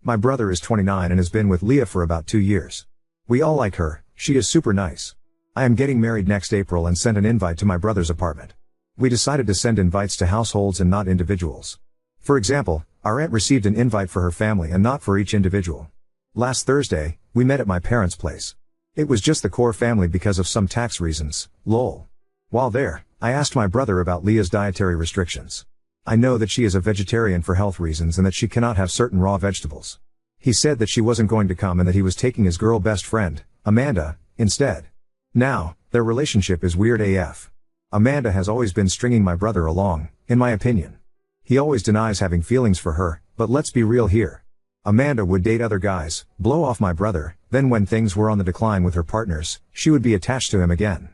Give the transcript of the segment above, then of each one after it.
My brother is 29 and has been with Leah for about 2 years. We all like her, she is super nice. I am getting married next April and sent an invite to my brother's apartment. We decided to send invites to households and not individuals. For example, our aunt received an invite for her family and not for each individual. Last Thursday, we met at my parents' place. It was just the core family because of some tax reasons, lol. While there, I asked my brother about Leah's dietary restrictions. I know that she is a vegetarian for health reasons and that she cannot have certain raw vegetables. He said that she wasn't going to come and that he was taking his girl best friend, Amanda, instead. Now, their relationship is weird AF. Amanda has always been stringing my brother along, in my opinion. He always denies having feelings for her, but let's be real here. Amanda would date other guys, blow off my brother, then when things were on the decline with her partners, she would be attached to him again.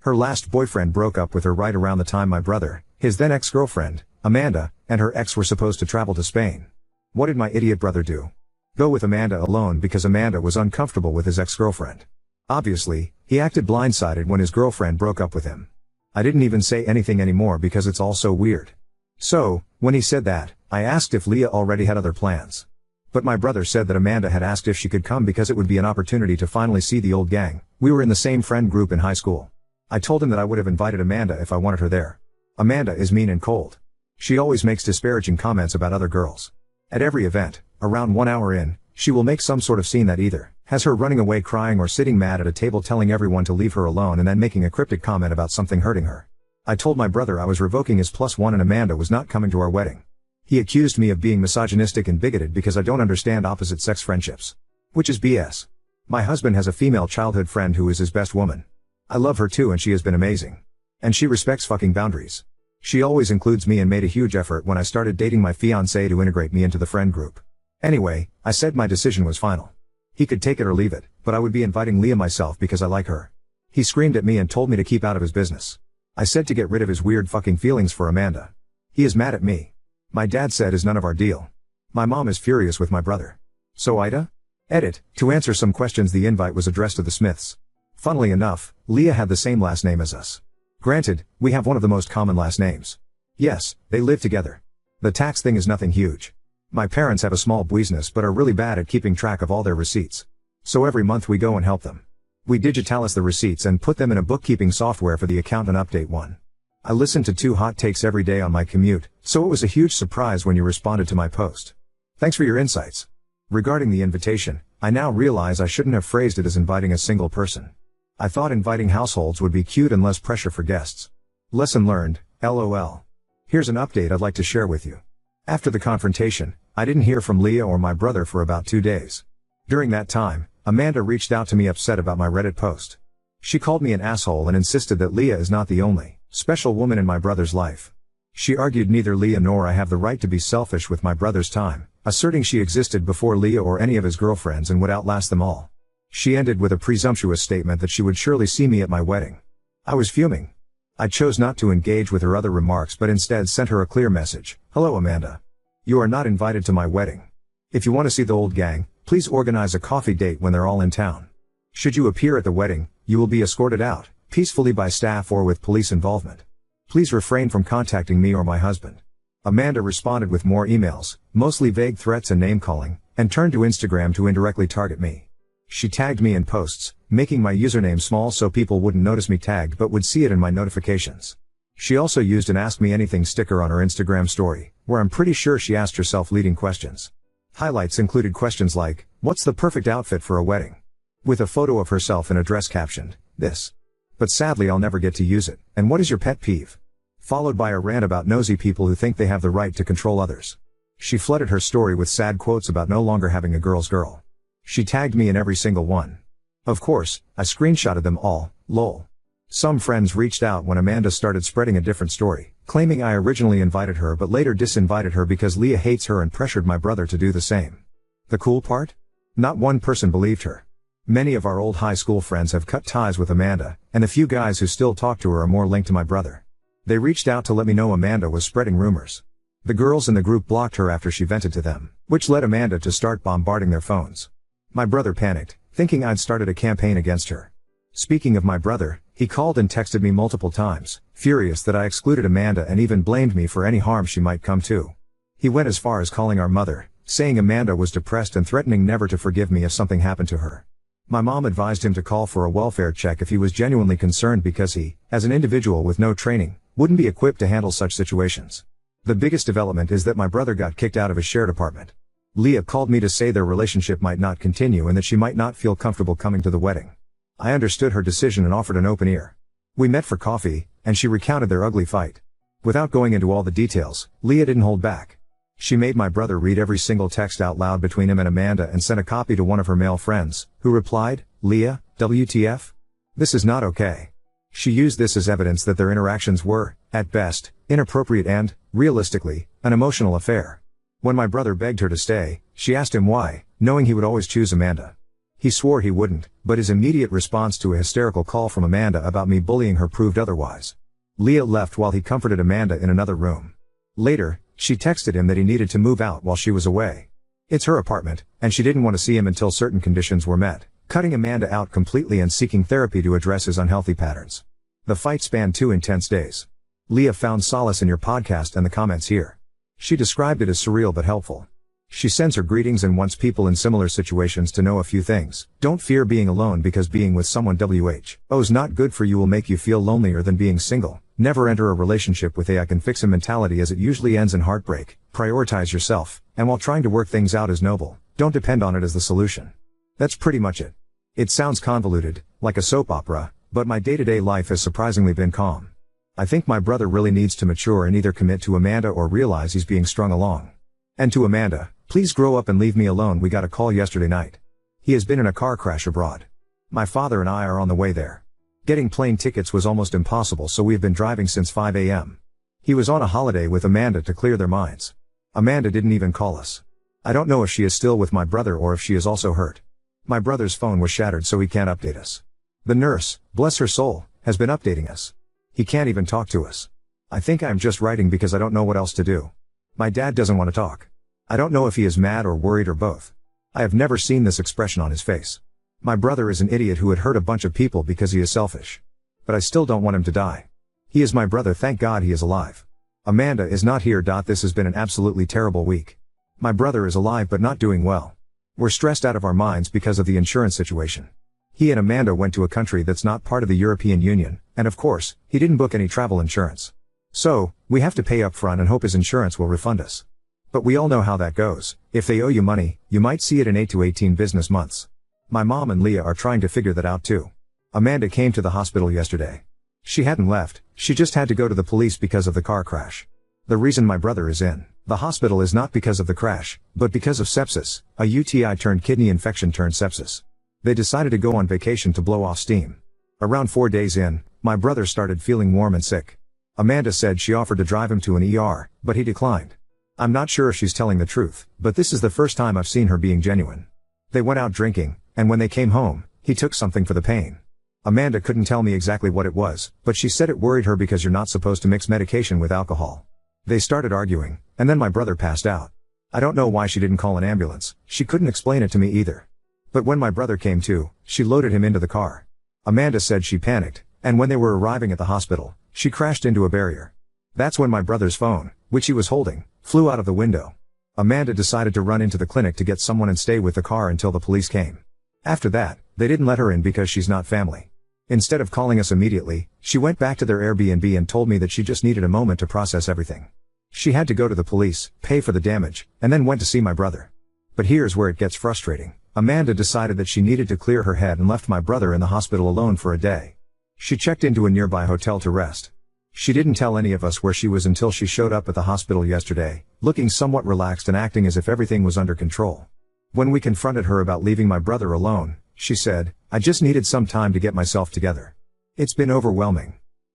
Her last boyfriend broke up with her right around the time my brother, his then ex-girlfriend, Amanda, and her ex were supposed to travel to Spain. What did my idiot brother do? Go with Amanda alone because Amanda was uncomfortable with his ex-girlfriend. Obviously, he acted blindsided when his girlfriend broke up with him. I didn't even say anything anymore because it's all so weird. So, when he said that, I asked if Leah already had other plans. But my brother said that Amanda had asked if she could come because it would be an opportunity to finally see the old gang. We were in the same friend group in high school. I told him that I would have invited Amanda if I wanted her there. Amanda is mean and cold. She always makes disparaging comments about other girls. At every event, around 1 hour in, she will make some sort of scene that either has her running away crying or sitting mad at a table telling everyone to leave her alone and then making a cryptic comment about something hurting her. I told my brother I was revoking his +1 and Amanda was not coming to our wedding. He accused me of being misogynistic and bigoted because I don't understand opposite sex friendships. Which is BS. My husband has a female childhood friend who is his best woman. I love her too and she has been amazing. And she respects fucking boundaries. She always includes me and made a huge effort when I started dating my fiancé to integrate me into the friend group. Anyway, I said my decision was final. He could take it or leave it, but I would be inviting Leah myself because I like her. He screamed at me and told me to keep out of his business. I said to get rid of his weird fucking feelings for Amanda. He is mad at me. My dad said is none of our deal. My mom is furious with my brother. So Ida? Edit, to answer some questions the invite was addressed to the Smiths. Funnily enough, Leah had the same last name as us. Granted, we have one of the most common last names. Yes, they live together. The tax thing is nothing huge. My parents have a small business but are really bad at keeping track of all their receipts. So every month we go and help them. We digitalize the receipts and put them in a bookkeeping software for the accountant update one. I listen to 2 hot takes every day on my commute, so it was a huge surprise when you responded to my post. Thanks for your insights. Regarding the invitation, I now realize I shouldn't have phrased it as inviting a single person. I thought inviting households would be cute and less pressure for guests. Lesson learned, LOL. Here's an update I'd like to share with you. After the confrontation, I didn't hear from Leah or my brother for about 2 days. During that time, Amanda reached out to me upset about my Reddit post. She called me an asshole and insisted that Leah is not the only special woman in my brother's life. She argued neither Leah nor I have the right to be selfish with my brother's time, asserting she existed before Leah or any of his girlfriends and would outlast them all. She ended with a presumptuous statement that she would surely see me at my wedding. I was fuming. I chose not to engage with her other remarks but instead sent her a clear message. Hello Amanda. You are not invited to my wedding. If you want to see the old gang, please organize a coffee date when they're all in town. Should you appear at the wedding, you will be escorted out, peacefully by staff or with police involvement. Please refrain from contacting me or my husband. Amanda responded with more emails, mostly vague threats and name-calling, and turned to Instagram to indirectly target me. She tagged me in posts, making my username small so people wouldn't notice me tagged but would see it in my notifications. She also used an Ask Me Anything sticker on her Instagram story, where I'm pretty sure she asked herself leading questions. Highlights included questions like, what's the perfect outfit for a wedding? With a photo of herself in a dress captioned, this. But sadly I'll never get to use it, and what is your pet peeve? Followed by a rant about nosy people who think they have the right to control others. She flooded her story with sad quotes about no longer having a girl's girl. She tagged me in every single one. Of course, I screenshotted them all, lol. Some friends reached out when Amanda started spreading a different story, claiming I originally invited her but later disinvited her because Leah hates her and pressured my brother to do the same. The cool part? Not one person believed her. Many of our old high school friends have cut ties with Amanda, and the few guys who still talk to her are more linked to my brother. They reached out to let me know Amanda was spreading rumors. The girls in the group blocked her after she vented to them, which led Amanda to start bombarding their phones. My brother panicked, thinking I'd started a campaign against her. Speaking of my brother, he called and texted me multiple times, furious that I excluded Amanda and even blamed me for any harm she might come to. He went as far as calling our mother, saying Amanda was depressed and threatening never to forgive me if something happened to her. My mom advised him to call for a welfare check if he was genuinely concerned because he, as an individual with no training, wouldn't be equipped to handle such situations. The biggest development is that my brother got kicked out of his shared apartment. Leah called me to say their relationship might not continue and that she might not feel comfortable coming to the wedding. I understood her decision and offered an open ear. We met for coffee, and she recounted their ugly fight. Without going into all the details, Leah didn't hold back. She made my brother read every single text out loud between him and Amanda and sent a copy to one of her male friends, who replied, "Leah, WTF? This is not okay." She used this as evidence that their interactions were, at best, inappropriate and, realistically, an emotional affair. When my brother begged her to stay, she asked him why, knowing he would always choose Amanda. He swore he wouldn't, but his immediate response to a hysterical call from Amanda about me bullying her proved otherwise. Leah left while he comforted Amanda in another room. Later, she texted him that he needed to move out while she was away. It's her apartment, and she didn't want to see him until certain conditions were met, cutting Amanda out completely and seeking therapy to address his unhealthy patterns. The fight spanned 2 intense days. Leah found solace in your podcast and the comments here. She described it as surreal but helpful. She sends her greetings and wants people in similar situations to know a few things. Don't fear being alone because being with someone who's not good for you will make you feel lonelier than being single. Never enter a relationship with a "I can fix him" mentality as it usually ends in heartbreak. Prioritize yourself, and while trying to work things out is noble, don't depend on it as the solution. That's pretty much it. It sounds convoluted, like a soap opera, but my day-to-day life has surprisingly been calm. I think my brother really needs to mature and either commit to Amanda or realize he's being strung along. And to Amanda, please grow up and leave me alone. We got a call yesterday night. He has been in a car crash abroad. My father and I are on the way there. Getting plane tickets was almost impossible, so we've been driving since 5 a.m. He was on a holiday with Amanda to clear their minds. Amanda didn't even call us. I don't know if she is still with my brother or if she is also hurt. My brother's phone was shattered, so he can't update us. The nurse, bless her soul, has been updating us. He can't even talk to us. I think I'm just writing because I don't know what else to do. My dad doesn't want to talk. I don't know if he is mad or worried or both. I have never seen this expression on his face. My brother is an idiot who would hurt a bunch of people because he is selfish. But I still don't want him to die. He is my brother, thank God he is alive. Amanda is not here. This has been an absolutely terrible week. My brother is alive but not doing well. We're stressed out of our minds because of the insurance situation. He and Amanda went to a country that's not part of the European Union, and of course, he didn't book any travel insurance. So, we have to pay up front and hope his insurance will refund us. But we all know how that goes. If they owe you money, you might see it in 8 to 18 business months. My mom and Leah are trying to figure that out too. Amanda came to the hospital yesterday. She hadn't left, she just had to go to the police because of the car crash. The reason my brother is in the hospital is not because of the crash, but because of sepsis, a UTI turned kidney infection turned sepsis. They decided to go on vacation to blow off steam. Around 4 days in, my brother started feeling warm and sick. Amanda said she offered to drive him to an ER, but he declined. I'm not sure if she's telling the truth, but this is the first time I've seen her being genuine. They went out drinking, and when they came home, he took something for the pain. Amanda couldn't tell me exactly what it was, but she said it worried her because you're not supposed to mix medication with alcohol. They started arguing, and then my brother passed out. I don't know why she didn't call an ambulance, she couldn't explain it to me either. But when my brother came to, she loaded him into the car. Amanda said she panicked, and when they were arriving at the hospital, she crashed into a barrier. That's when my brother's phone, which he was holding, flew out of the window. Amanda decided to run into the clinic to get someone and stay with the car until the police came. After that, they didn't let her in because she's not family. Instead of calling us immediately, she went back to their Airbnb and told me that she just needed a moment to process everything. She had to go to the police, pay for the damage, and then went to see my brother. But here's where it gets frustrating. Amanda decided that she needed to clear her head and left my brother in the hospital alone for a day. She checked into a nearby hotel to rest. She didn't tell any of us where she was until she showed up at the hospital yesterday, looking somewhat relaxed and acting as if everything was under control. When we confronted her about leaving my brother alone, she said, "I just needed some time to get myself together. It's been overwhelming."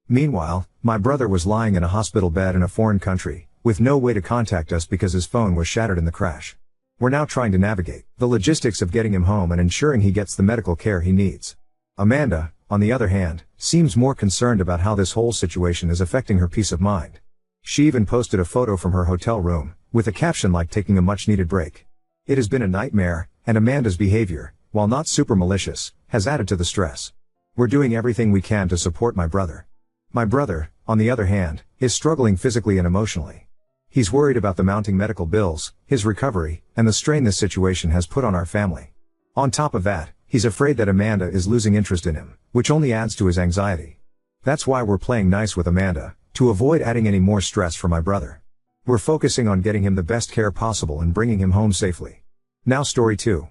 Meanwhile, my brother was lying in a hospital bed in a foreign country, with no way to contact us because his phone was shattered in the crash. We're now trying to navigate the logistics of getting him home and ensuring he gets the medical care he needs. Amanda, on the other hand, seems more concerned about how this whole situation is affecting her peace of mind. She even posted a photo from her hotel room, with a caption like taking a much-needed break. It has been a nightmare, and Amanda's behavior, while not super malicious, has added to the stress. We're doing everything we can to support my brother. My brother, on the other hand, is struggling physically and emotionally. He's worried about the mounting medical bills, his recovery, and the strain this situation has put on our family. On top of that, he's afraid that Amanda is losing interest in him, which only adds to his anxiety. That's why we're playing nice with Amanda, to avoid adding any more stress for my brother. We're focusing on getting him the best care possible and bringing him home safely. Now story 2.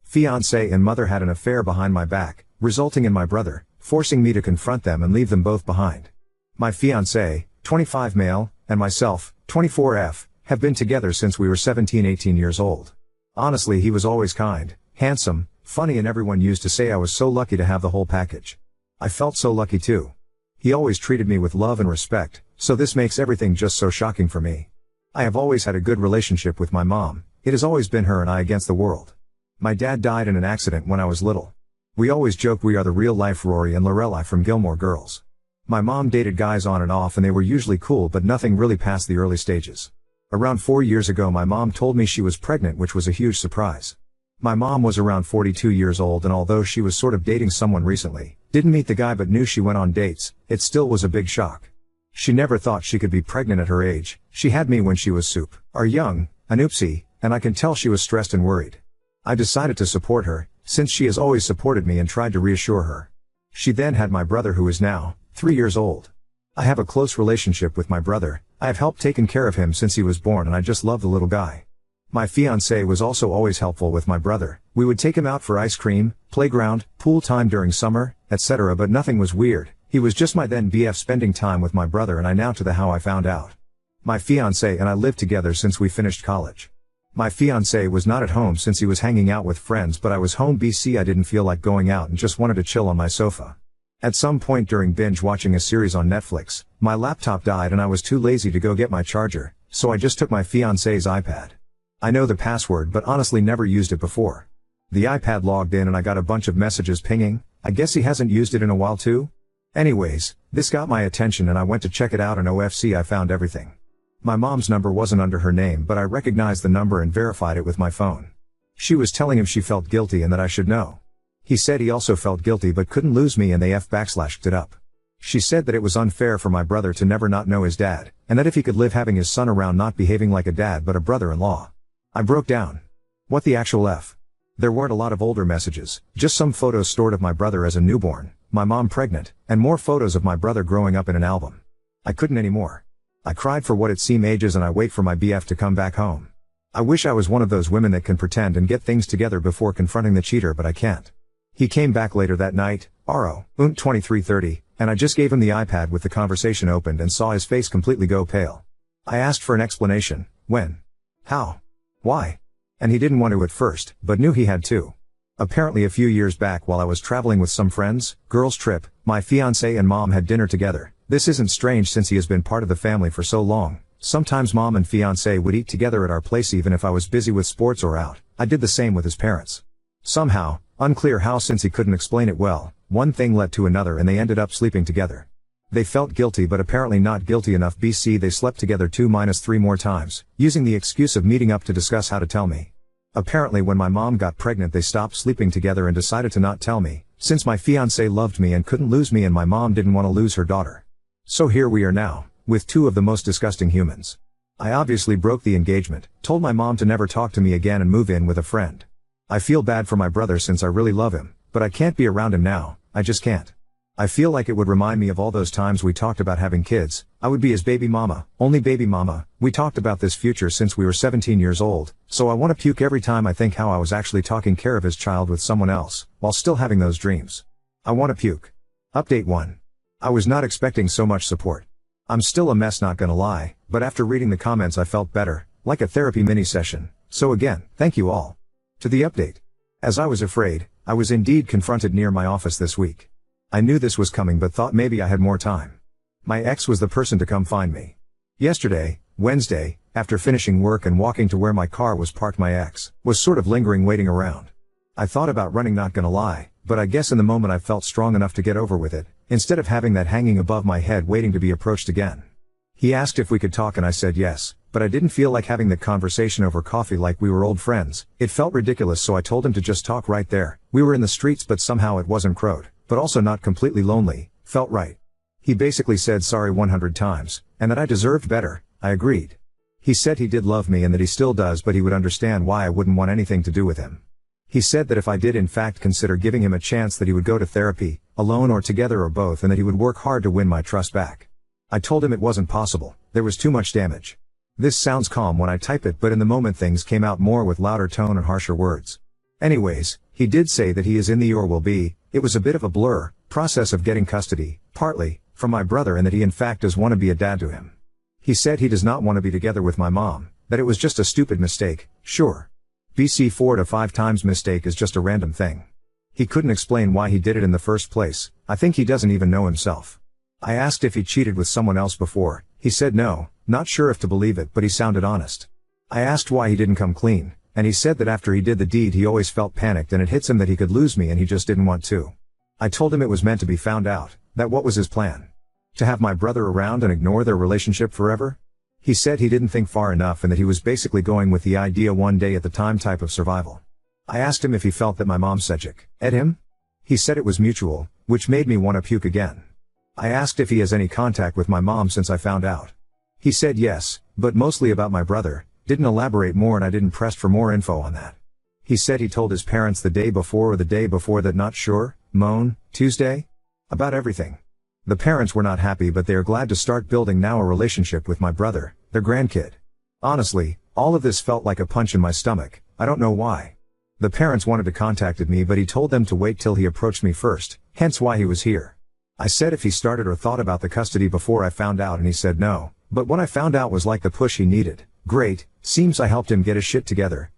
Fiancé and mother had an affair behind my back, resulting in my brother forcing me to confront them and leave them both behind. My fiancé, 25 male, and myself, 24F, have been together since we were 17-18 years old. Honestly, he was always kind, handsome, funny, and everyone used to say I was so lucky to have the whole package. I felt so lucky too. He always treated me with love and respect, so this makes everything just so shocking for me. I have always had a good relationship with my mom. It has always been her and I against the world. My dad died in an accident when I was little. We always joke we are the real-life Rory and Lorelai from Gilmore Girls. My mom dated guys on and off and they were usually cool, but nothing really past the early stages. Around 4 years ago my mom told me she was pregnant, which was a huge surprise. My mom was around 42 years old, and although she was sort of dating someone recently, didn't meet the guy but knew she went on dates, it still was a big shock. She never thought she could be pregnant at her age. She had me when she was super young, an oopsie, and I can tell she was stressed and worried. I decided to support her, since she has always supported me, and tried to reassure her. She then had my brother, who is now 3 years old. I have a close relationship with my brother. I have helped taken care of him since he was born, and I just love the little guy. My fiancé was also always helpful with my brother. We would take him out for ice cream, playground, pool time during summer, etc., but nothing was weird. He was just my then BF, spending time with my brother, and I now to the how I found out. My fiancé and I lived together since we finished college. My fiancé was not at home since he was hanging out with friends, but I was home BC. I didn't feel like going out and just wanted to chill on my sofa. At some point during binge watching a series on Netflix, my laptop died and I was too lazy to go get my charger, so I just took my fiancé's iPad. I know the password but honestly never used it before. The iPad logged in and I got a bunch of messages pinging. I guess he hasn't used it in a while too? Anyways, this got my attention and I went to check it out, and OFC, I found everything. My mom's number wasn't under her name, but I recognized the number and verified it with my phone. She was telling him she felt guilty and that I should know. He said he also felt guilty but couldn't lose me, and they /backlashed it up. She said that it was unfair for my brother to never not know his dad, and that if he could live having his son around not behaving like a dad but a brother-in-law. I broke down. What the actual F? There weren't a lot of older messages, just some photos stored of my brother as a newborn, my mom pregnant, and more photos of my brother growing up in an album. I couldn't anymore. I cried for what it seemed ages, and I wait for my BF to come back home. I wish I was one of those women that can pretend and get things together before confronting the cheater, but I can't. He came back later that night, RO, 23:30, and I just gave him the iPad with the conversation opened and saw his face completely go pale. I asked for an explanation. When? How? Why? And he didn't want to at first, but knew he had to. Apparently a few years back while I was traveling with some friends, girls trip, my fiancé and mom had dinner together. This isn't strange since he has been part of the family for so long. Sometimes mom and fiancé would eat together at our place even if I was busy with sports or out. I did the same with his parents. Somehow, unclear how since he couldn't explain it well, one thing led to another and they ended up sleeping together. They felt guilty but apparently not guilty enough. BC they slept together 2-3 more times, using the excuse of meeting up to discuss how to tell me. Apparently when my mom got pregnant they stopped sleeping together and decided to not tell me, since my fiancé loved me and couldn't lose me and my mom didn't want to lose her daughter. So here we are now, with two of the most disgusting humans. I obviously broke the engagement, told my mom to never talk to me again and move in with a friend. I feel bad for my brother since I really love him, but I can't be around him now, I just can't. I feel like it would remind me of all those times we talked about having kids. I would be his baby mama, only baby mama. We talked about this future since we were 17 years old, so I want to puke every time I think how I was actually taking care of his child with someone else, while still having those dreams. I want to puke. Update 1. I was not expecting so much support. I'm still a mess, not gonna lie, but after reading the comments I felt better, like a therapy mini session. So again, thank you all. To the update. As I was afraid, I was indeed confronted near my office this week. I knew this was coming but thought maybe I had more time. My ex was the person to come find me. Yesterday, Wednesday, after finishing work and walking to where my car was parked, my ex was sort of lingering, waiting around. I thought about running, not gonna lie, but I guess in the moment I felt strong enough to get over with it, instead of having that hanging above my head waiting to be approached again. He asked if we could talk and I said yes, but I didn't feel like having the conversation over coffee like we were old friends. It felt ridiculous, so I told him to just talk right there. We were in the streets but somehow it wasn't crowded, but also not completely lonely, felt right. He basically said sorry 100 times, and that I deserved better. I agreed. He said he did love me and that he still does, but he would understand why I wouldn't want anything to do with him. He said that if I did in fact consider giving him a chance, that he would go to therapy, alone or together or both, and that he would work hard to win my trust back. I told him it wasn't possible, there was too much damage. This sounds calm when I type it, but in the moment things came out more with louder tone and harsher words. Anyways, he did say that he is in the or will be, it was a bit of a blur, process of getting custody, partly, from my brother, and that he in fact does want to be a dad to him. He said he does not want to be together with my mom, that it was just a stupid mistake, sure. BC 4 to 5 times mistake is just a random thing. He couldn't explain why he did it in the first place, I think he doesn't even know himself. I asked if he cheated with someone else before, he said no, not sure if to believe it, but he sounded honest. I asked why he didn't come clean, and he said that after he did the deed he always felt panicked and it hits him that he could lose me and he just didn't want to. I told him it was meant to be found out, that what was his plan? To have my brother around and ignore their relationship forever? He said he didn't think far enough and that he was basically going with the idea one day at the time type of survival. I asked him if he felt that my mom Sejic at him? He said it was mutual, which made me want to puke again. I asked if he has any contact with my mom since I found out. He said yes, but mostly about my brother, didn't elaborate more, and I didn't press for more info on that. He said he told his parents the day before or the day before that not sure, Tuesday? About everything. The parents were not happy, but they are glad to start building now a relationship with my brother, their grandkid. Honestly, all of this felt like a punch in my stomach, I don't know why. The parents wanted to contact me, but he told them to wait till he approached me first, hence why he was here. I said if he started or thought about the custody before I found out, and he said no, but what I found out was like the push he needed. Great, seems I helped him get his shit together,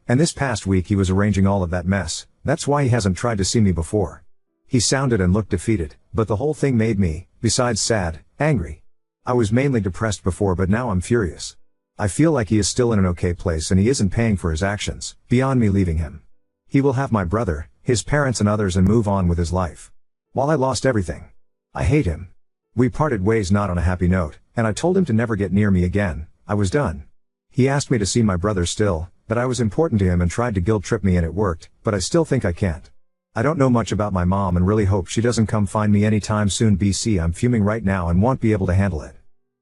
and this past week he was arranging all of that mess, that's why he hasn't tried to see me before. He sounded and looked defeated, but the whole thing made me, besides sad, angry. I was mainly depressed before, but now I'm furious. I feel like he is still in an okay place and he isn't paying for his actions, beyond me leaving him. He will have my brother, his parents and others and move on with his life. While I lost everything. I hate him. We parted ways not on a happy note, and I told him to never get near me again, I was done. He asked me to see my brother still, that I was important to him, and tried to guilt trip me, and it worked, but I still think I can't. I don't know much about my mom and really hope she doesn't come find me anytime soon. BC, I'm fuming right now and won't be able to handle it.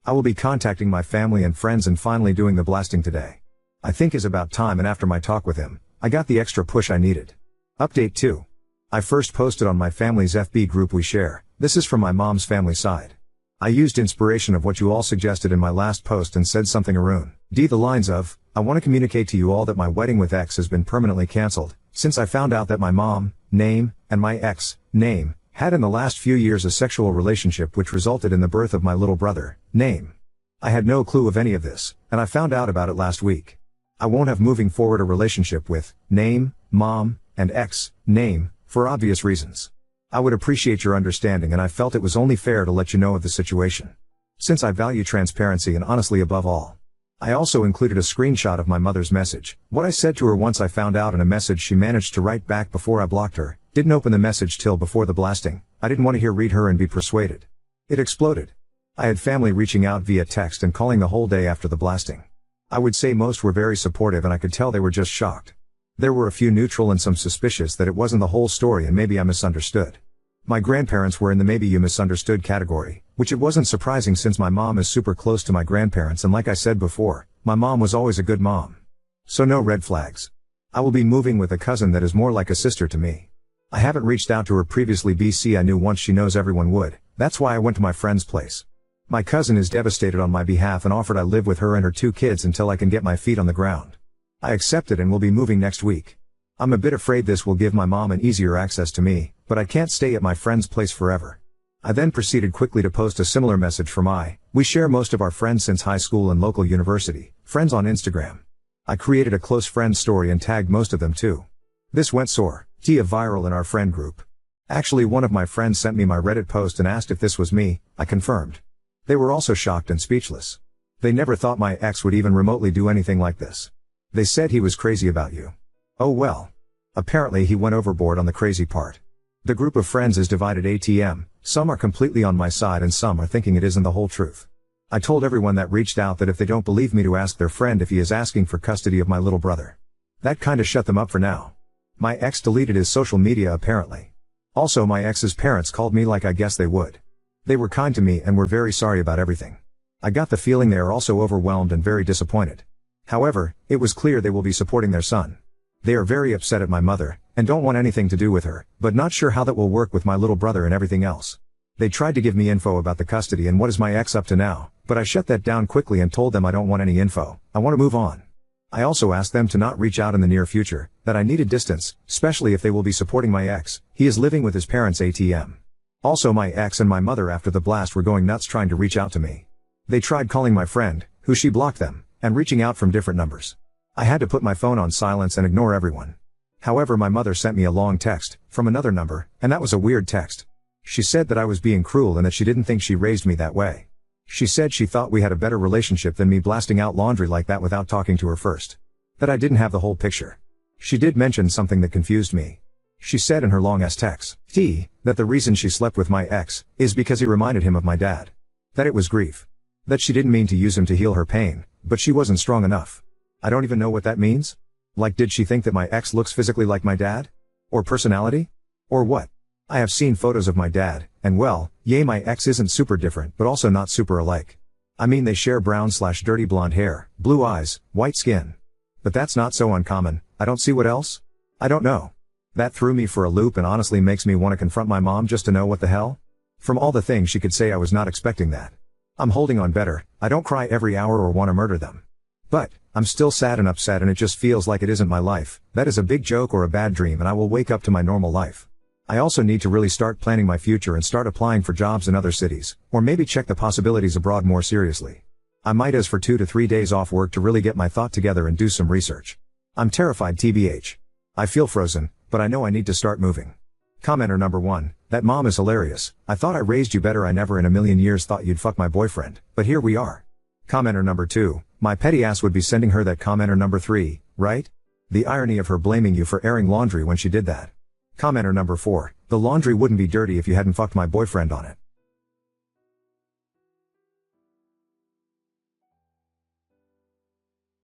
I will be contacting my family and friends and finally doing the blasting today. I think is about time, and after my talk with him, I got the extra push I needed. Update 2. I first posted on my family's FB group we share, this is from my mom's family side. I used inspiration of what you all suggested in my last post and said something Arun, the lines of, I want to communicate to you all that my wedding with X has been permanently cancelled, since I found out that my mom, name, and my ex, name, had in the last few years a sexual relationship which resulted in the birth of my little brother, name. I had no clue of any of this, and I found out about it last week. I won't have moving forward a relationship with, name, mom, and ex, name, for obvious reasons. I would appreciate your understanding, and I felt it was only fair to let you know of the situation. Since I value transparency and honestly above all. I also included a screenshot of my mother's message, what I said to her once I found out, and a message she managed to write back before I blocked her. Didn't open the message till before the blasting, I didn't want to read her and be persuaded. It exploded. I had family reaching out via text and calling the whole day after the blasting. I would say most were very supportive, and I could tell they were just shocked. There were a few neutral and some suspicious that it wasn't the whole story and maybe I misunderstood. My grandparents were in the maybe you misunderstood category, which it wasn't surprising since my mom is super close to my grandparents, and like I said before, my mom was always a good mom. So no red flags. I will be moving with a cousin that is more like a sister to me. I haven't reached out to her previously. BC, I knew once she knows everyone would, that's why I went to my friend's place. My cousin is devastated on my behalf and offered I live with her and her 2 kids until I can get my feet on the ground. I accepted and will be moving next week. I'm a bit afraid this will give my mom an easier access to me, but I can't stay at my friend's place forever. I then proceeded quickly to post a similar message from we share most of our friends since high school and local university, friends on Instagram. I created a close friend story and tagged most of them too. This went viral in our friend group. Actually, one of my friends sent me my Reddit post and asked if this was me. I confirmed. They were also shocked and speechless. They never thought my ex would even remotely do anything like this. They said he was crazy about you. Oh well. Apparently he went overboard on the crazy part. The group of friends is divided ATM, some are completely on my side and some are thinking it isn't the whole truth. I told everyone that reached out that if they don't believe me to ask their friend if he is asking for custody of my little brother. That kinda shut them up for now. My ex deleted his social media apparently. Also, my ex's parents called me like I guess they would. They were kind to me and were very sorry about everything. I got the feeling they are also overwhelmed and very disappointed. However, it was clear they will be supporting their son. They are very upset at my mother, and don't want anything to do with her, but not sure how that will work with my little brother and everything else. They tried to give me info about the custody and what is my ex up to now, but I shut that down quickly and told them I don't want any info, I want to move on. I also asked them to not reach out in the near future, that I needed distance, especially if they will be supporting my ex. He is living with his parents ATM. Also, my ex and my mother after the blast were going nuts trying to reach out to me. They tried calling my friend, who she blocked them, and reaching out from different numbers. I had to put my phone on silence and ignore everyone. However, my mother sent me a long text, from another number, and that was a weird text. She said that I was being cruel and that she didn't think she raised me that way. She said she thought we had a better relationship than me blasting out laundry like that without talking to her first. That I didn't have the whole picture. She did mention something that confused me. She said in her long-ass text, that the reason she slept with my ex, is because he reminded him of my dad. That it was grief. That she didn't mean to use him to heal her pain, but she wasn't strong enough. I don't even know what that means. Like, did she think that my ex looks physically like my dad? Or personality? Or what? I have seen photos of my dad, and well, yay, my ex isn't super different but also not super alike. I mean, they share brown/dirty blonde hair, blue eyes, white skin. But that's not so uncommon. I don't see what else. I don't know. That threw me for a loop and honestly makes me want to confront my mom just to know what the hell? From all the things she could say, I was not expecting that. I'm holding on better, I don't cry every hour or want to murder them. But, I'm still sad and upset and it just feels like it isn't my life. That is a big joke or a bad dream and I will wake up to my normal life. I also need to really start planning my future and start applying for jobs in other cities, or maybe check the possibilities abroad more seriously. I might ask for 2 to 3 days off work to really get my thought together and do some research. I'm terrified tbh. I feel frozen, but I know I need to start moving. Commenter number 1, that mom is hilarious. I thought I raised you better. I never in a million years thought you'd fuck my boyfriend, but here we are. Commenter number 2, my petty ass would be sending her that. Commenter number 3, right? The irony of her blaming you for airing laundry when she did that. Commenter number 4, the laundry wouldn't be dirty if you hadn't fucked my boyfriend on it.